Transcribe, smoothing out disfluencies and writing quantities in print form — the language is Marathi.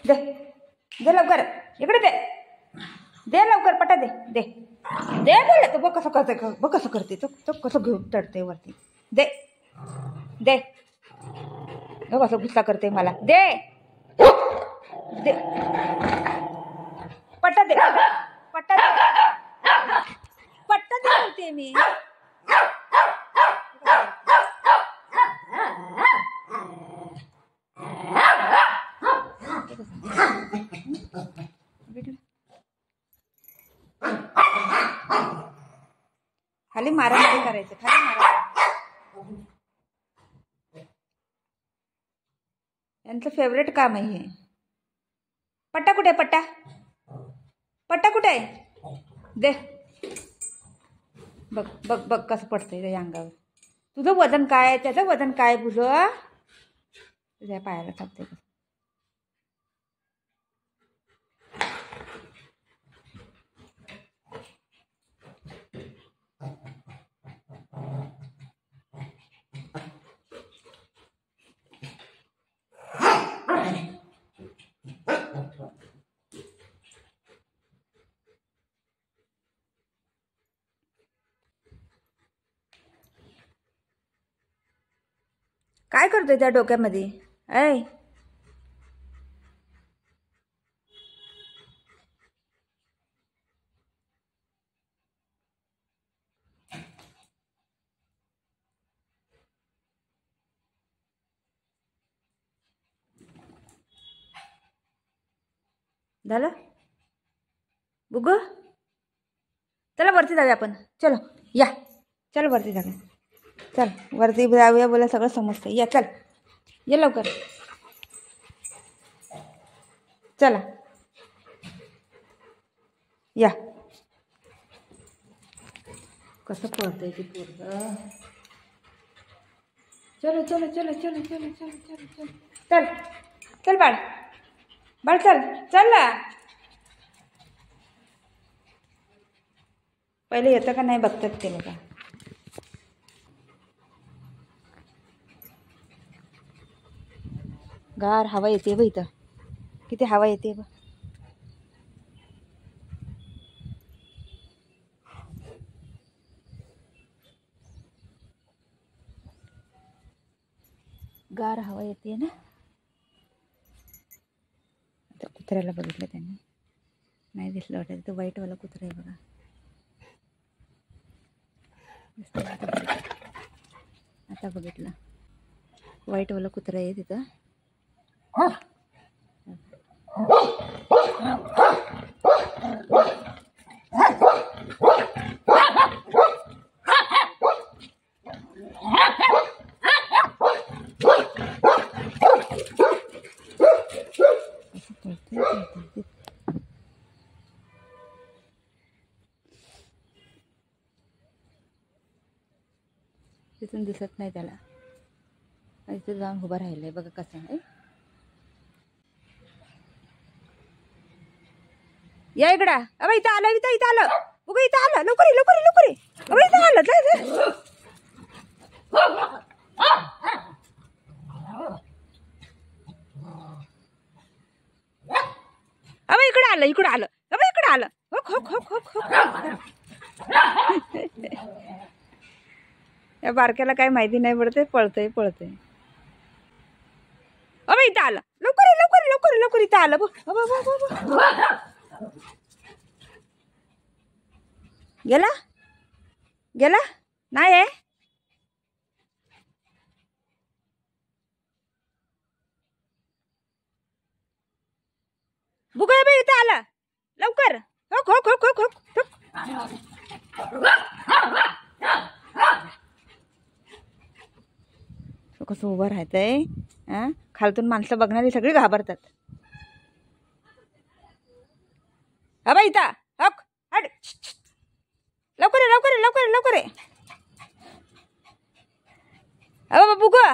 दे दे लवकर, इकडे दे दे लवकर, पटा दे दे दे बोल. तो बघ कसं करते, बघ कसं करते, तो कसं घेऊन चढते वरती. दे दे, कसं गुस्सा करते मला. दे दे, पट्टा दे, पट्टा दे, पट्टा दे बोलते मी. खाली मारामारी करायचं, खाली मारा. यांचं फेवरेट काम आहे हे. पट्टा कुठे आहे, पट्टा पट्टा कुठे आहे. दे, बघ बघ बघ कसं पडतंय त्याच्या अंगावर. तुझं वजन काय, त्याचं वजन काय तुझं. तुझ्या पायाला टाकते. काय करतोय त्या डोक्यामध्ये. ऐ झालं बुगू. चला वरती जाऊया आपण. चलो या, चल वरती जाऊया. चल वरती जाऊया, बोला सगळं समजतं. या चल, ये लवकर. चला या. कसं पळतंय ते पोरगं. चलो चलो चलो चलो चलो चलो चलो चलो, चल चल बाळ, बाळ चल चल ना. पहिले येतं का नाही बघतात ते बघा. गार हवा येते बघ इथं, किती हवा येते बघ. गार हवा येते ना. आता कुत्र्याला बघितलं त्यांनी, नाही दिसलं वाटत. तो व्हाईटवाला कुत्रा आहे बघा. आता बघितलं, व्हाईटवाला कुत्रा आहे तिथं. तिथून दिसत नाही त्याला. इथं जाऊन उभं राहिलंय बघा कसं आहे. या इकडा. अबा इथं आलं, इथं इथं आलं बघ, इथं आलं. लवकर ये लवकर ये लवकर ये. अबा इथं आलं. जा अबा इकडे आलं, इकडे आलं. अबा इकडे आलं. हो हो हो हो. या बारक्याला काही माहिती नाही पडते, पळतय पळतय. अबा इथं आलं. लवकर ये लवकर लवकर लवकर. इथं आलं बघ. गेला गेला नाही आहे. बुगा बाई इथं आला लवकर. हो हो हो हो हो. कसं उभं राहतंय. खालतून माणसं बघणारी सगळी घाबरतात. हा बाई इथं हक हट. लवकर लवकर लवकर लवकर. अ बाबा बुगा